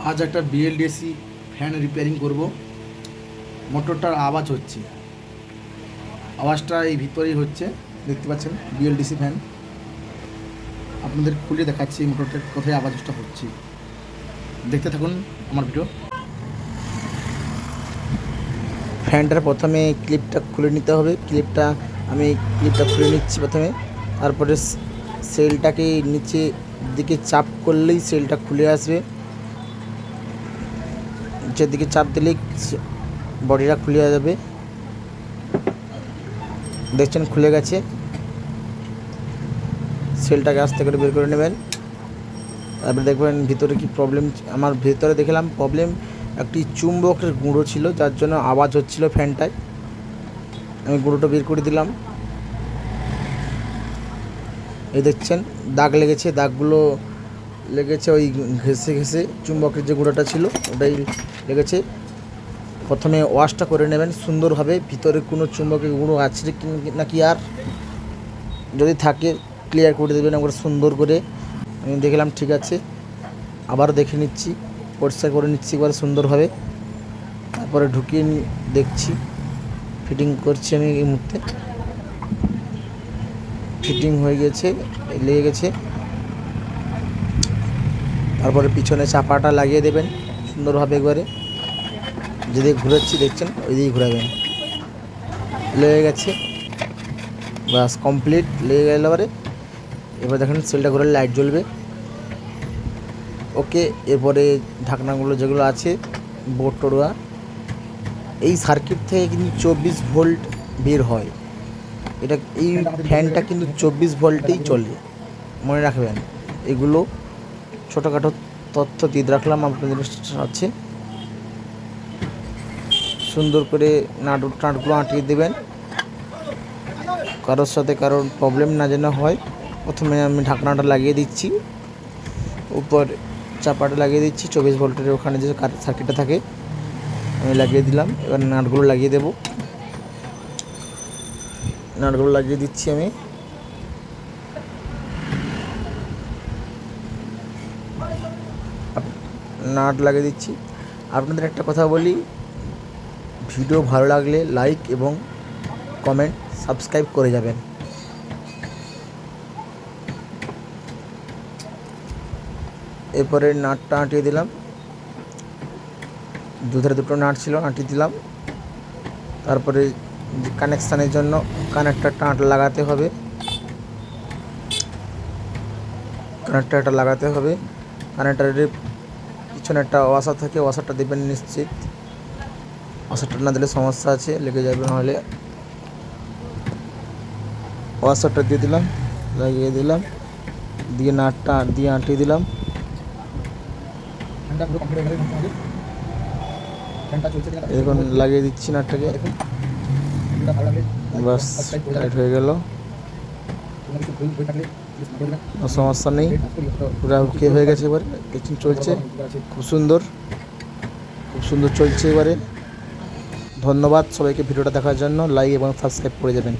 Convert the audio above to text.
আজ একটা BLDC fan repairing করব। মোটরটার আওয়াজ হচ্ছে, আওয়াজটা এই ভিতরেই হচ্ছে, দেখতে পাচ্ছেন বিএলডিসি ফ্যান। আপনাদের খুলে দেখাচ্ছি এই মোটরটার কোথায় আওয়াজটা হচ্ছে, দেখতে থাকুন আমার ভিডিও। ফ্যানটার প্রথমে ক্লিপটা খুলে নিতে হবে। আমি ক্লিপটা খুলে নিচ্ছি প্রথমে, তারপরে সেলটাকে নিচে দিকে চাপ করলেই সেলটা খুলে আসবে। নিচের দিকে চাপ দিলেই বডিটা খুলে যাবে। দেখছেন খুলে গেছে। সেলটাকে আস্তে করে বের করে নেবেন। তারপরে দেখবেন ভিতরে কি প্রবলেম। আমার ভিতরে দেখলাম প্রবলেম একটি চুম্বকের গুঁড়ো ছিল, যার জন্য আওয়াজ হচ্ছিল ফ্যানটায়। আমি গুঁড়োটা বের করে দিলাম। এই দেখছেন দাগ লেগেছে, দাগগুলো লেগেছে ওই ঘেঁষে ঘেঁষে চুম্বকের যে গুঁড়োটা ছিল ওটাই লেগেছে। প্রথমে ওয়াশটা করে নেবেন সুন্দরভাবে, ভিতরে কোনো চুম্বকের গুঁড়ো আছে নাকি, আর যদি থাকে ক্লিয়ার করে দেবেন একবার সুন্দর করে। আমি দেখলাম ঠিক আছে, আবার দেখে নিচ্ছি, পরিষ্কার করে নিচ্ছি একবার সুন্দরভাবে। তারপরে ঢুকিয়ে দেখছি, ফিটিং করছি আমি এই মুহূর্তে। ফিটিং হয়ে গেছে, লেগে গেছে। তারপরে পিছনে চাপাটা লাগিয়ে দেবেন সুন্দরভাবে একবারে। যেদিকে ঘুরাচ্ছি দেখছেন ওই দিকে ঘুরাবেন। লেগে গেছে, বাস কমপ্লিট, লেগে গেল। এবার দেখেন সেলটা ঘুরে লাইট জ্বলবে। ওকে, এরপরে ঢাকনাগুলো যেগুলো আছে বোর্ড টোড়া, এই সার্কিট থেকে কিন্তু 24 ভোল্ট বের হয়। এই ফ্যানটা কিন্তু 24 ভোল্টেই চলে, মনে রাখবেন। এগুলো ছোটোখাটো তথ্য দিয়ে রাখলাম আপনাদের আছে। সুন্দর করে নাটগুলো আঁটিয়ে দেবেন, কারোর সাথে কারোর প্রবলেম না যেন হয়। প্রথমে আমি ঢাকনাটা লাগিয়ে দিচ্ছি, উপর চাপাটা লাগিয়ে দিচ্ছি। 24 ভোল্টের ওখানে যে সার্কিটটা থাকে আমি লাগিয়ে দিলাম। এবার নাটগুলো লাগিয়ে দেব। নাটগুলো লাগিয়ে দিচ্ছি আমি। নাট লাগিয়ে দিচ্ছি। আপনাদের একটা কথা বলি, ভিডিও ভালো লাগলে লাইক এবং কমেন্ট সাবস্ক্রাইব করে যাবেন। এরপরে নাটটা আঁটিয়ে দিলাম, দুধারে দুটো নাট ছিল আঁটিয়ে দিলাম। তারপরে কানেকশানের জন্য কানেক্টরটা লাগাতে হবে। কানেক্টরের পিছনে একটা ওয়াশার থাকে, ওয়াশারটা দেবেন নিশ্চিত। ওয়াশারটা না দিলে সমস্যা আছে, লেগে যাবে নাহলে। ওয়াশারটা দিয়ে দিলাম, লাগিয়ে দিলাম, দিয়ে নাটটা দিয়ে আঁটিয়ে দিলাম। এখন লাগিয়ে দিচ্ছি নাটটাকে, বাস টাইট হয়ে গেল। সমস্যা নেই, পুরো ওকে হয়ে গেছে। এবারে দেখুন চলছে খুব সুন্দর চলছে এবারে। ধন্যবাদ সবাইকে ভিডিওটা দেখার জন্য। লাইক এবং সাবস্ক্রাইব করে যাবেন।